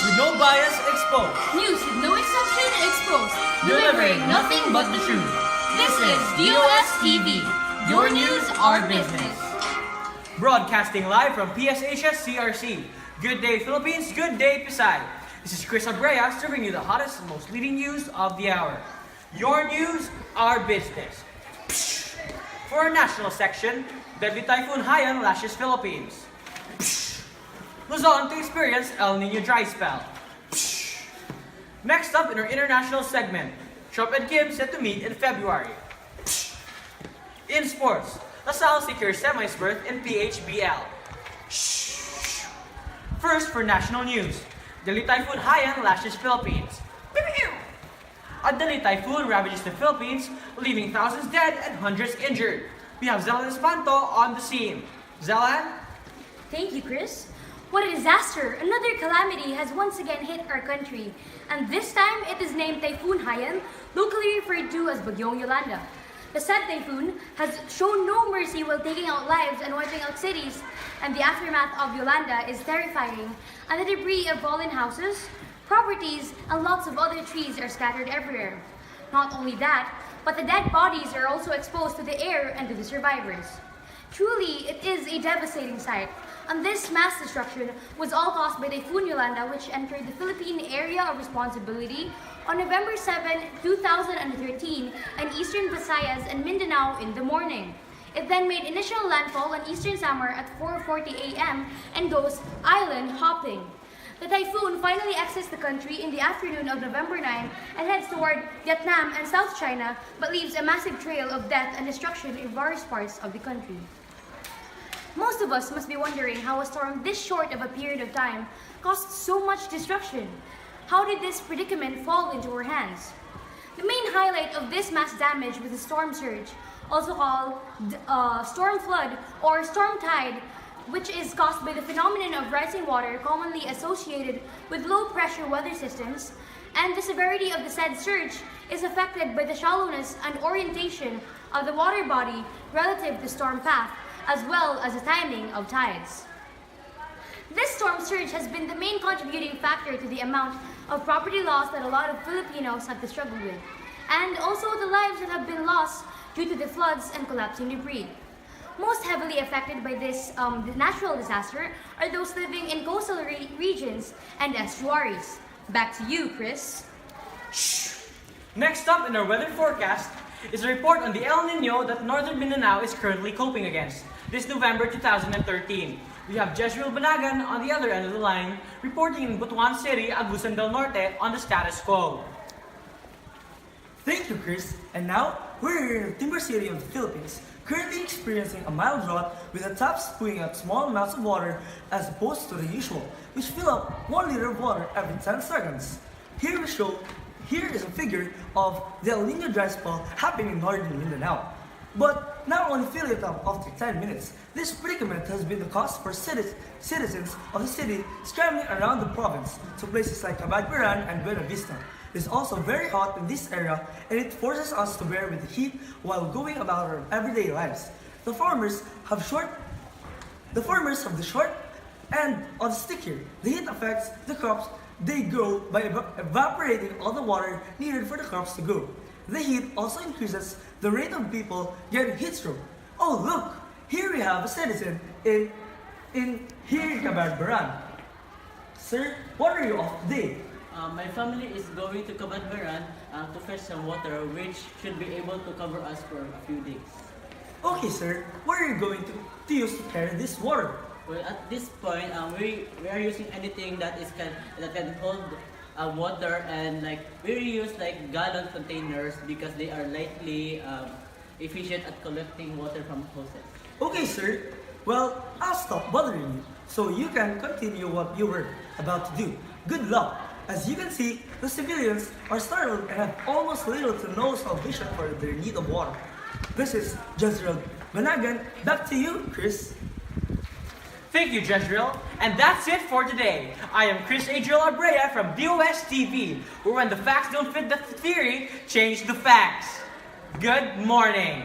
with no bias exposed. News with no exception exposed. Delivering nothing but the truth. This is DOS TV. Your news, our business. Broadcasting live from PSHS CRC. Good day Philippines, good day Pisay. This is Cris Abrea serving you the hottest and most leading news of the hour. Your news, our business. For our national section, deadly typhoon Haiyan lashes Philippines. Luzon to experience El Niño dry spell. Next up in our international segment, Trump and Kim set to meet in February. In sports, LaSalle secures semis berth in PHBL. First for national news, deadly typhoon Haiyan lashes Philippines. A deadly typhoon ravages the Philippines, leaving thousands dead and hundreds injured. We have Zelan Espanto on the scene. Zelan? Thank you, Cris. What a disaster! Another calamity has once again hit our country. And this time, it is named Typhoon Haiyan, locally referred to as Bagyong Yolanda. The said typhoon has shown no mercy while taking out lives and wiping out cities, and the aftermath of Yolanda is terrifying, and the debris of fallen houses, properties, and lots of other trees are scattered everywhere. Not only that, but the dead bodies are also exposed to the air and to the survivors. Truly, it is a devastating sight, and this mass destruction was all caused by Typhoon Yolanda, which entered the Philippine area of responsibility on November 7, 2013 in eastern Visayas and Mindanao in the morning. It then made initial landfall on eastern Samar at 4:40 a.m. and goes island hopping. The typhoon finally exits the country in the afternoon of November 9 and heads toward Vietnam and South China, but leaves a massive trail of death and destruction in various parts of the country. Most of us must be wondering how a storm this short of a period of time caused so much destruction. How did this predicament fall into our hands? The main highlight of this mass damage was the storm surge, also called storm flood or storm tide, which is caused by the phenomenon of rising water commonly associated with low pressure weather systems, and the severity of the said surge is affected by the shallowness and orientation of the water body relative to storm path, as well as the timing of tides. This storm surge has been the main contributing factor to the amount of property loss that a lot of Filipinos have to struggle with, and also the lives that have been lost due to the floods and collapsing debris. Most heavily affected by this natural disaster are those living in coastal regions and estuaries. Back to you, Cris. Next up in our weather forecast is a report on the El Niño that northern Mindanao is currently coping against this November 2013. We have Jezreel Banagan on the other end of the line, reporting in Butuan City, Agusan del Norte on the status quo. Thank you, Cris. And now, we're here in the Timber City of the Philippines, currently experiencing a mild drought with the taps spewing out small amounts of water as opposed to the usual, which fill up 1 liter of water every 10 seconds. Here is a figure of the El Niño dry spell happening in northern Mindanao. But not only fill it up after 10 minutes, this predicament has been the cause for citizens of the city scrambling around the province to places like Cabadbaran and Buena Vista. It is also very hot in this area, and it forces us to bear with the heat while going about our everyday lives. The farmers have the short end of the stick here. The heat affects the crops they grow by evaporating all the water needed for the crops to grow. The heat also increases the rate of people getting heat stroke. Oh look, here we have a citizen in Cabadbaran. Sir, what are you off today? My family is going to Cabadbaran to fetch some water, which should be able to cover us for a few days. Okay, sir. What are you going to use to carry this water? Well, at this point, we are using anything that can hold water, and we use gallon containers because they are lightly efficient at collecting water from hoses. Okay, sir. Well, I'll stop bothering you so you can continue what you were about to do. Good luck. As you can see, the civilians are startled and have almost little to no salvation for their need of water. This is Jezreel Banagan. Back to you, Cris. Thank you, Jezreel. And that's it for today. I am Cris Abrea from DOS TV, where when the facts don't fit the theory, change the facts. Good morning.